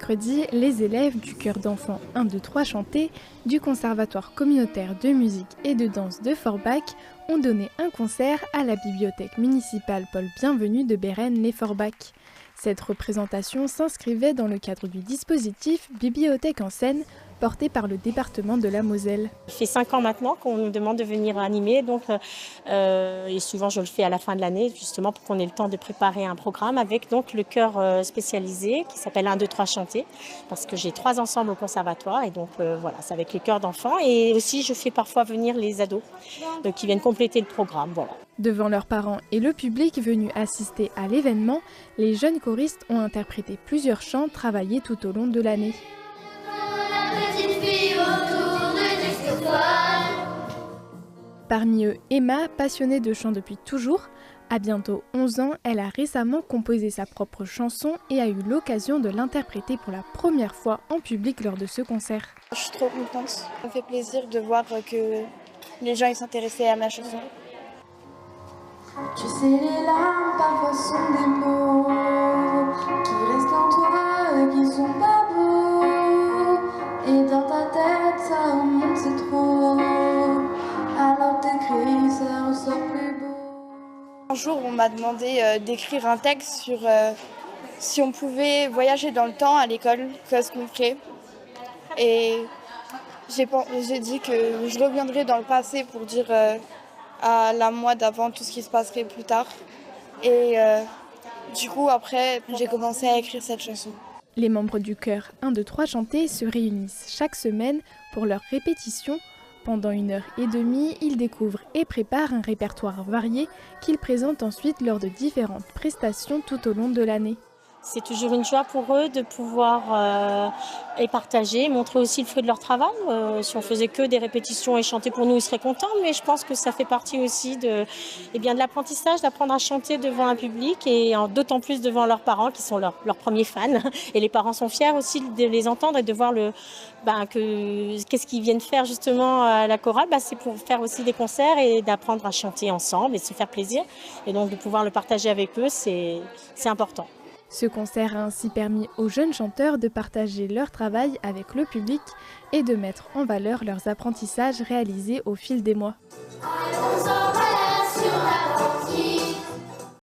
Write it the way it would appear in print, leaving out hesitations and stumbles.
mercredi, les élèves du chœur d'enfants 1, 2, 3 chantés du Conservatoire communautaire de musique et de danse de Forbach ont donné un concert à la bibliothèque municipale Paul Bienvenu de Bérennes-les-Forbach. Cette représentation s'inscrivait dans le cadre du dispositif Bibliothèque en scène porté par le département de la Moselle. Ça fait 5 ans maintenant qu'on nous demande de venir animer, et souvent je le fais à la fin de l'année, justement pour qu'on ait le temps de préparer un programme avec donc le chœur spécialisé qui s'appelle 1, 2, 3 chantés, parce que j'ai 3 ensembles au conservatoire et donc voilà, c'est avec les chœurs d'enfants et aussi je fais parfois venir les ados qui viennent compléter le programme. Voilà. Devant leurs parents et le public venu assister à l'événement, les jeunes choristes ont interprété plusieurs chants travaillés tout au long de l'année. Parmi eux, Emma, passionnée de chant depuis toujours. À bientôt 11 ans, elle a récemment composé sa propre chanson et a eu l'occasion de l'interpréter pour la première fois en public lors de ce concert. Je suis trop contente. Ça me fait plaisir de voir que les gens s'intéressaient à ma chanson. Tu sais, les larmes parfois sont des mots qui restent en toi et qui sont pas beaux. Et dans ta tête, ça remonte, c'est trop. Alors t'écris, ça ressort plus beau. Un jour, on m'a demandé d'écrire un texte sur si on pouvait voyager dans le temps à l'école, qu'est-ce qu'on ferait. Et j'ai dit que je reviendrais dans le passé pour dire à la moi d'avant tout ce qui se passerait plus tard. Et du coup, après, j'ai commencé à écrire cette chanson. Les membres du chœur 1, 2, 3 chantés se réunissent chaque semaine pour leur répétition. Pendant 1h30, ils découvrent et préparent un répertoire varié qu'ils présentent ensuite lors de différentes prestations tout au long de l'année. C'est toujours une joie pour eux de pouvoir partager, montrer aussi le fruit de leur travail. Si on faisait que des répétitions et chanter pour nous, ils seraient contents, mais je pense que ça fait partie aussi de l'apprentissage, d'apprendre à chanter devant un public et d'autant plus devant leurs parents qui sont leurs premiers fans. Et les parents sont fiers aussi de les entendre et de voir qu'est-ce qu'ils viennent faire justement à la chorale. C'est pour faire aussi des concerts et d'apprendre à chanter ensemble et se faire plaisir. Et donc de pouvoir le partager avec eux, c'est important. Ce concert a ainsi permis aux jeunes chanteurs de partager leur travail avec le public et de mettre en valeur leurs apprentissages réalisés au fil des mois. Allons en balade sur la route.